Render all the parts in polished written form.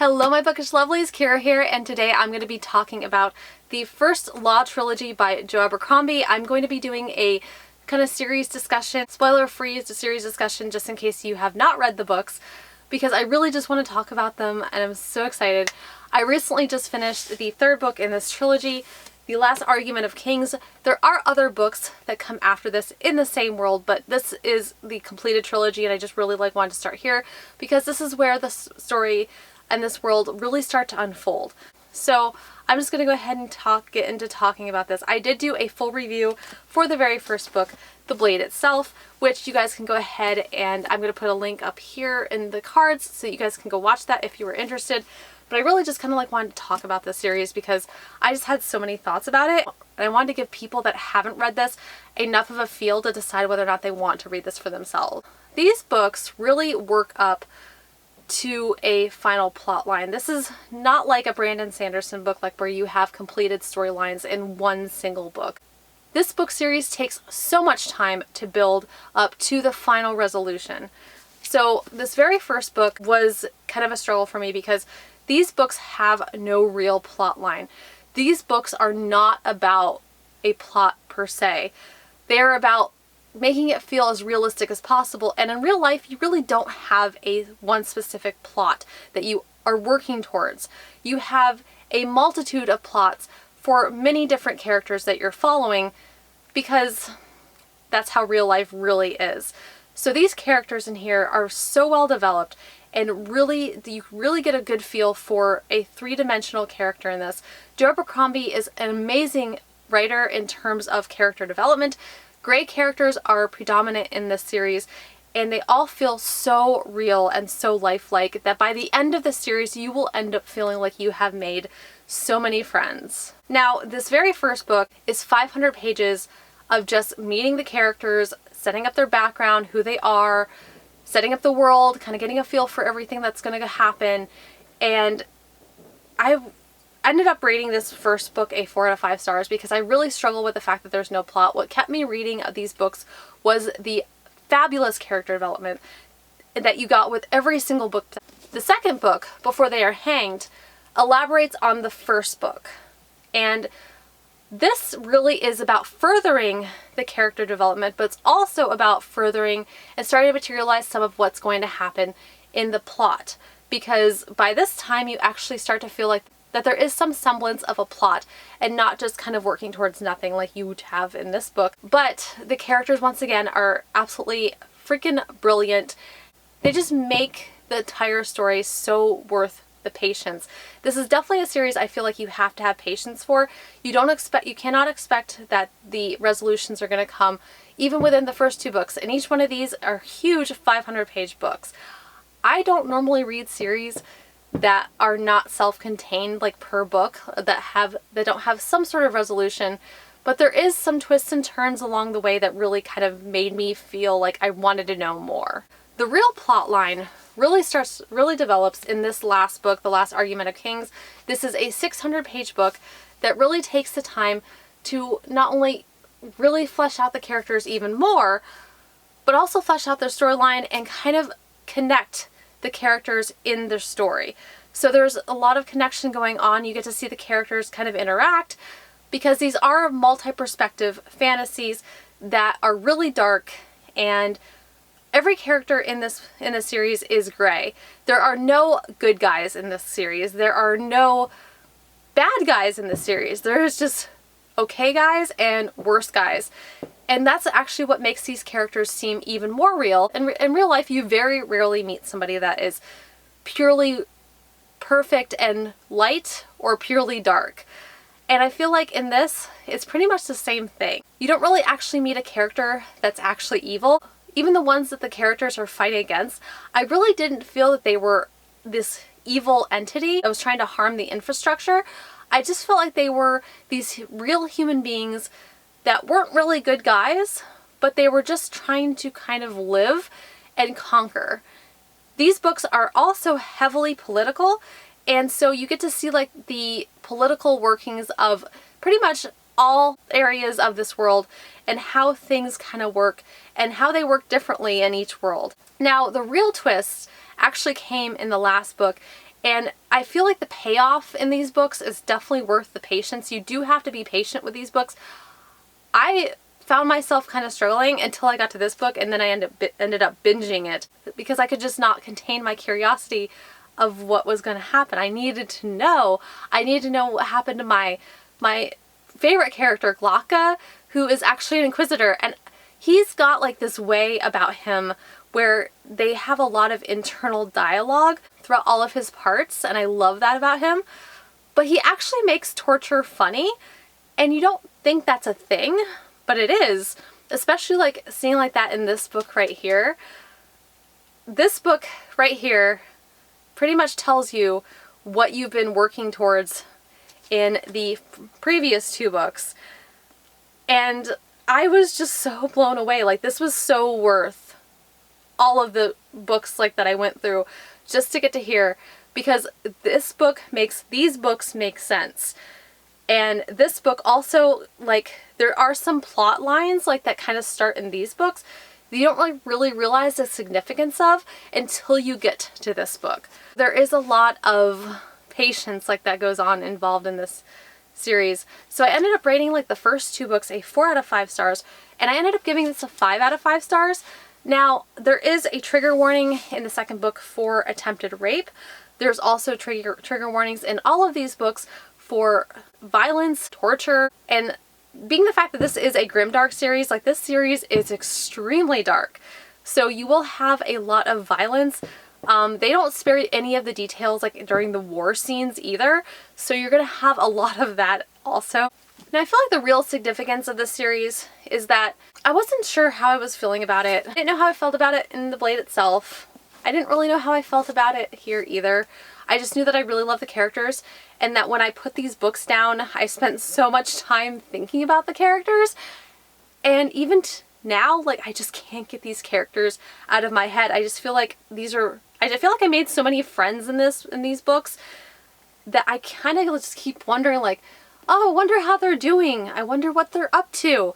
Hello my bookish lovelies, Kira here, and today I'm going to be talking about the First Law Trilogy by Joe Abercrombie. I'm going to be doing a kind of series discussion, spoiler-free series discussion just in case you have not read the books, because I really just want to talk about them and I'm so excited. I recently just finished the third book in this trilogy, The Last Argument of Kings. There are other books that come after this in the same world, but this is the completed trilogy and I just really wanted to start here because this is where the story and this world really start to unfold. So I'm just going to go ahead and get into talking about this. I did do a full review for the very first book, The Blade itself, which you guys can go ahead and I'm going to put a link up here in the cards so you guys can go watch that if you were interested. But I really just kind of wanted to talk about this series because I just had so many thoughts about it. And I wanted to give people that haven't read this enough of a feel to decide whether or not they want to read this for themselves. These books really work up to a final plot line. This is not like a Brandon Sanderson book where you have completed storylines in one single book. This book series takes so much time to build up to the final resolution. So this very first book was kind of a struggle for me because these books have no real plot line. These books are not about a plot per se. They're about making it feel as realistic as possible, and in real life you really don't have one specific plot that you are working towards. You have a multitude of plots for many different characters that you're following because that's how real life really is. So these characters in here are so well developed and you really get a good feel for a three-dimensional character in this. Joe Abercrombie is an amazing writer in terms of character development. Gray characters are predominant in this series and they all feel so real and so lifelike that by the end of the series you will end up feeling like you have made so many friends. Now this very first book is 500 pages of just meeting the characters, setting up their background, who they are, setting up the world, kind of getting a feel for everything that's going to happen. And I ended up rating this first book a 4 out of 5 stars because I really struggle with the fact that there's no plot. What kept me reading these books was the fabulous character development that you got with every single book. The second book, Before They Are Hanged, elaborates on the first book. And this really is about furthering the character development, but it's also about furthering and starting to materialize some of what's going to happen in the plot. Because by this time you actually start to feel like that there is some semblance of a plot and not just kind of working towards nothing like you would have in this book. But the characters once again are absolutely freaking brilliant. They just make the entire story so worth the patience. This is definitely a series I feel like you have to have patience for. You cannot expect that the resolutions are going to come even within the first 2 books, and each one of these are huge 500-page books. I don't normally read series that are not self-contained like per book, that don't have some sort of resolution, but there is some twists and turns along the way that really kind of made me feel like I wanted to know more. The real plot line really develops in this last book, The Last Argument of Kings. This is a 600-page book that really takes the time to not only really flesh out the characters even more, but also flesh out their storyline and kind of connect the characters in their story. So there's a lot of connection going on. You get to see the characters kind of interact because these are multi-perspective fantasies that are really dark, and every character in this series is gray. There are no good guys in this series. There are no bad guys in this series. There's just okay guys and worse guys. And that's actually what makes these characters seem even more real. In real life, you very rarely meet somebody that is purely perfect and light or purely dark. And I feel like in this, it's pretty much the same thing. You don't really actually meet a character that's actually evil. Even the ones that the characters are fighting against, I really didn't feel that they were this evil entity that was trying to harm the infrastructure. I just felt like they were these real human beings that weren't really good guys, but they were just trying to kind of live and conquer. These books are also heavily political, and so you get to see like the political workings of pretty much all areas of this world and how things kind of work and how they work differently in each world. Now, the real twist actually came in the last book, And I feel like the payoff in these books is definitely worth the patience. You do have to be patient with these books. I found myself kind of struggling until I got to this book, and then I ended up binging it because I could just not contain my curiosity of what was going to happen. I needed to know. I needed to know what happened to my favorite character, Glocka, who is actually an Inquisitor, and he's got like this way about him where they have a lot of internal dialogue throughout all of his parts, and I love that about him. But he actually makes torture funny, and you don't think that's a thing, but it is. Especially like seeing like that in this book right here. This book right here pretty much tells you what you've been working towards in the previous two books. And I was just so blown away. Like, this was so worth all of the books like that I went through just to get to here, because this book makes these books make sense. And this book also, like, there are some plot lines like that kind of start in these books that you don't really realize the significance of until you get to this book. There is a lot of patience like that goes on involved in this series. So I ended up rating like the first two books a 4 out of 5 stars, and I ended up giving this a 5 out of 5 stars. Now, there is a trigger warning in the second book for attempted rape. There's also trigger warnings in all of these books for violence, torture, and being the fact that this is a grimdark series, like, this series is extremely dark. So you will have a lot of violence. They don't spare any of the details like during the war scenes either, so you're gonna have a lot of that also. Now, I feel like the real significance of this series is that I wasn't sure how I was feeling about it. I didn't know how I felt about it in The Blade itself. I didn't really know how I felt about it here either. I just knew that I really love the characters, and that when I put these books down, I spent so much time thinking about the characters, and even now, like, I just can't get these characters out of my head. I just feel like I feel like I made so many friends in these books that I kind of just keep wondering, like, oh, I wonder how they're doing. I wonder what they're up to.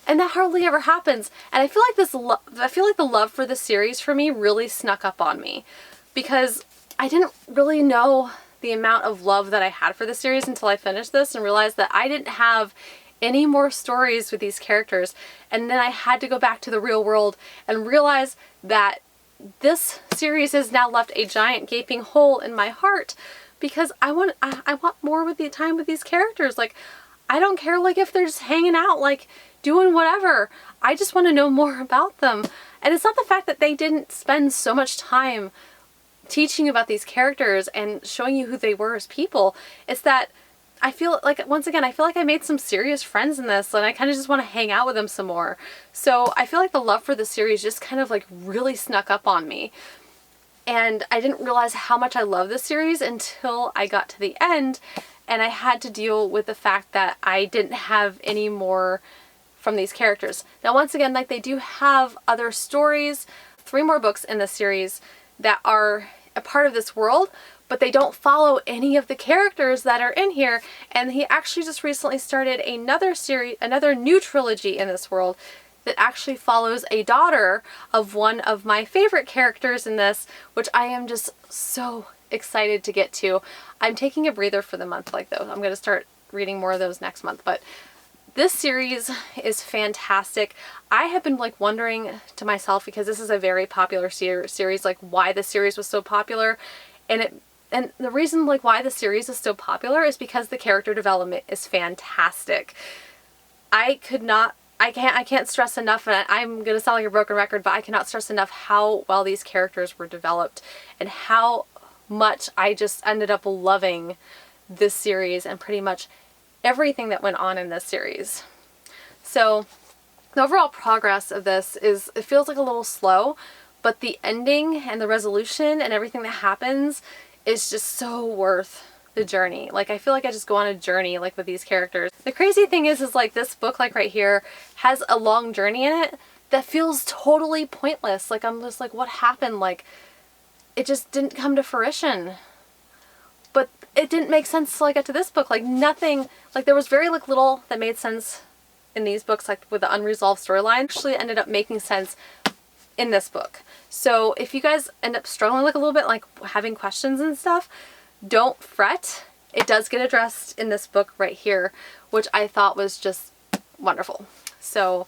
And that hardly ever happens. And I feel like the love for the series for me really snuck up on me, because I didn't really know the amount of love that I had for the series until I finished this and realized that I didn't have any more stories with these characters. And then I had to go back to the real world and realize that this series has now left a giant gaping hole in my heart, because I want more with the time with these characters. Like, I don't care like if they're just hanging out, like doing whatever. I just want to know more about them. And it's not the fact that they didn't spend so much time teaching about these characters and showing you who they were as people. It's that I feel like, once again, I feel like I made some serious friends in this, and I kind of just want to hang out with them some more. So I feel like the love for the series just kind of like really snuck up on me. And I didn't realize how much I love this series until I got to the end, and I had to deal with the fact that I didn't have any more from these characters. Now, once again, like, they do have other stories, 3 more books in the series that are a part of this world, but they don't follow any of the characters that are in here. And he actually just recently started another new trilogy in this world that actually follows a daughter of one of my favorite characters in this, which I am just so excited to get to. I'm taking a breather for the month, like, though. I'm going to start reading more of those next month, but this series is fantastic. I have been like wondering to myself, because this is a very popular series, like why the series was so popular. And the reason like why the series is so popular is because the character development is fantastic. I can't stress enough, and I'm gonna sound like a broken record, but I cannot stress enough how well these characters were developed and how much I just ended up loving this series and pretty much everything that went on in this series. So the overall progress of this it feels like a little slow, but the ending and the resolution and everything that happens is just so worth the journey. Like, I feel like I just go on a journey like with these characters. The crazy thing is like this book, like right here, has a long journey in it that feels totally pointless. Like, I'm just like, what happened? Like, it just didn't come to fruition. But it didn't make sense till I got to this book. Like, nothing, like, there was very like little that made sense in these books, like with the unresolved storyline. Actually ended up making sense in this book. So if you guys end up struggling like a little bit, like having questions and stuff, don't fret. It does get addressed in this book right here, which I thought was just wonderful. So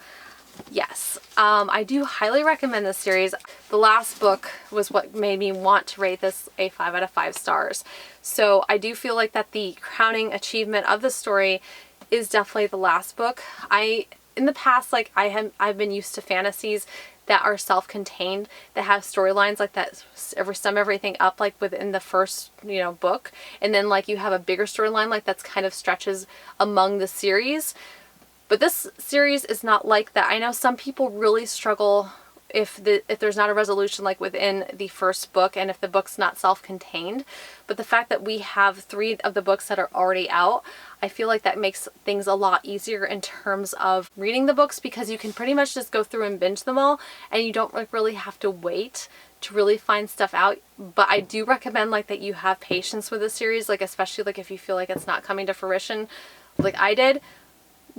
yes, I do highly recommend this series. The last book was what made me want to rate this a 5 out of 5 stars. So I do feel like that the crowning achievement of the story is definitely the last book. In the past, like I've been used to fantasies that are self-contained, that have storylines like that sum everything up like within the first, book, and then like you have a bigger storyline like that's kind of stretches among the series. But this series is not like that. I know some people really struggle if there's not a resolution like within the first book and if the book's not self-contained. But the fact that we have 3 of the books that are already out, I feel like that makes things a lot easier in terms of reading the books, because you can pretty much just go through and binge them all and you don't like really have to wait to really find stuff out. But I do recommend like that you have patience with the series, like especially like if you feel like it's not coming to fruition like I did.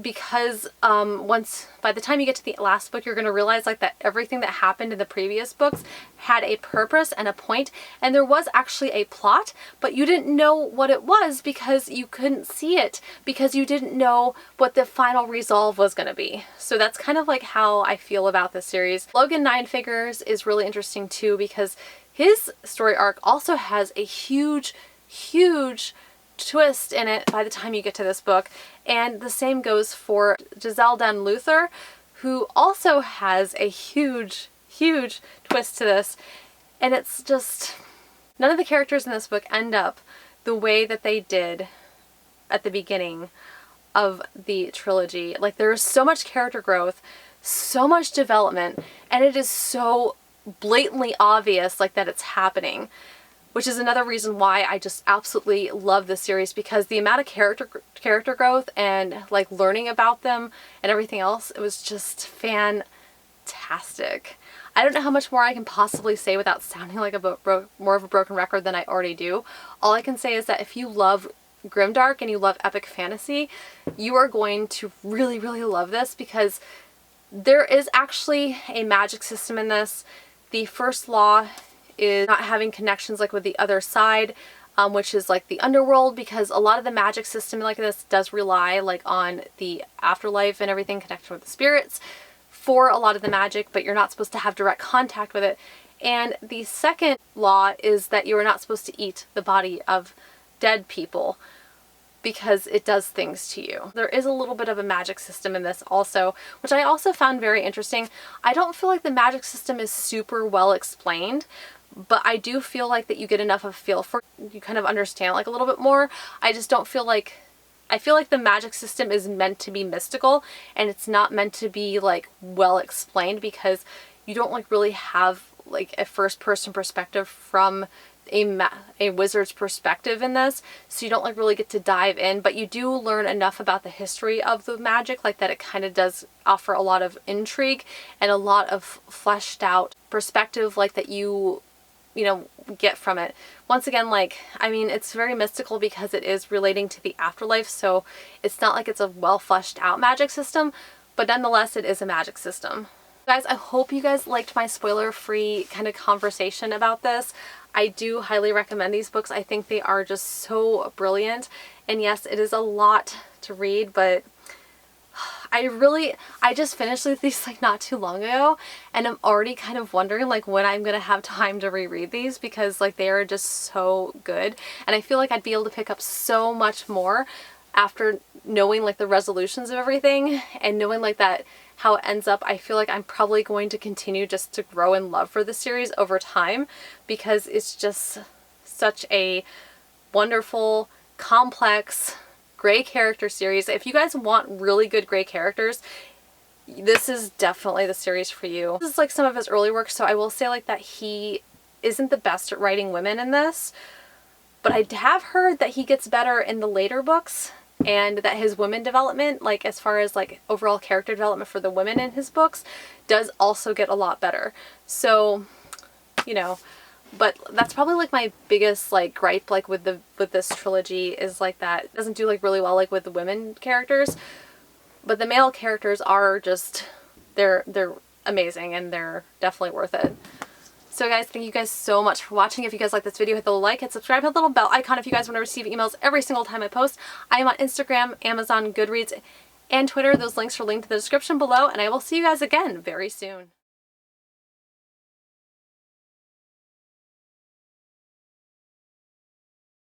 Because by the time you get to the last book, you're going to realize like that everything that happened in the previous books had a purpose and a point, and there was actually a plot, but you didn't know what it was because you couldn't see it, because you didn't know what the final resolve was going to be. So that's kind of like how I feel about this series. Logan Nine Figures is really interesting too, because his story arc also has a huge twist in it by the time you get to this book. And the same goes for Giselle Den Luther, who also has a huge twist to this. And it's just, none of the characters in this book end up the way that they did at the beginning of the trilogy. Like, there is so much character growth, so much development, and it is so blatantly obvious like that it's happening. Which is another reason why I just absolutely love this series, because the amount of character growth and like learning about them and everything else, it was just fantastic. I don't know how much more I can possibly say without sounding like more of a broken record than I already do. All I can say is that if you love grimdark and you love epic fantasy, you are going to really love this, because there is actually a magic system in this. The first law is not having connections like with the other side, which is like the underworld, because a lot of the magic system like this does rely like on the afterlife and everything connected with the spirits for a lot of the magic, but you're not supposed to have direct contact with it. And the second law is that you are not supposed to eat the body of dead people, because it does things to you. There is a little bit of a magic system in this also, which I also found very interesting. I don't feel like the magic system is super well explained, but I do feel like that you get enough of a feel for it. You kind of understand like a little bit more. I just don't feel like, I feel like the magic system is meant to be mystical, and it's not meant to be like well explained, because you don't like really have like a first person perspective from a wizard's perspective in this, so you don't like really get to dive in, but you do learn enough about the history of the magic like that it kind of does offer a lot of intrigue and a lot of fleshed out perspective like that you get from it. Once again, like, I mean, it's very mystical because it is relating to the afterlife, so it's not like it's a well fleshed out magic system, but nonetheless it is a magic system. Guys, I hope you guys liked my spoiler-free kind of conversation about this. I do highly recommend these books. I think they are just so brilliant. And yes, it is a lot to read, but I just finished these like not too long ago, and I'm already kind of wondering like when I'm gonna have time to reread these, because like they are just so good. And I feel like I'd be able to pick up so much more after knowing like the resolutions of everything and knowing like that how it ends up. I feel like I'm probably going to continue just to grow in love for the series over time, because it's just such a wonderful, complex, gray character series. If you guys want really good gray characters, this is definitely the series for you. This is like some of his early work, so I will say like that he isn't the best at writing women in this, but I have heard that he gets better in the later books, and that his women development, like as far as like overall character development for the women in his books, does also get a lot better. So, but that's probably like my biggest like gripe like with this trilogy, is like that it doesn't do like really well like with the women characters, but the male characters are just they're amazing and they're definitely worth it. So guys, thank you guys so much for watching. If you guys like this video, hit the like, hit subscribe, hit the little bell icon if you guys want to receive emails every single time I post. I am on Instagram, Amazon, Goodreads, and Twitter. Those links are linked in the description below, and I will see you guys again very soon.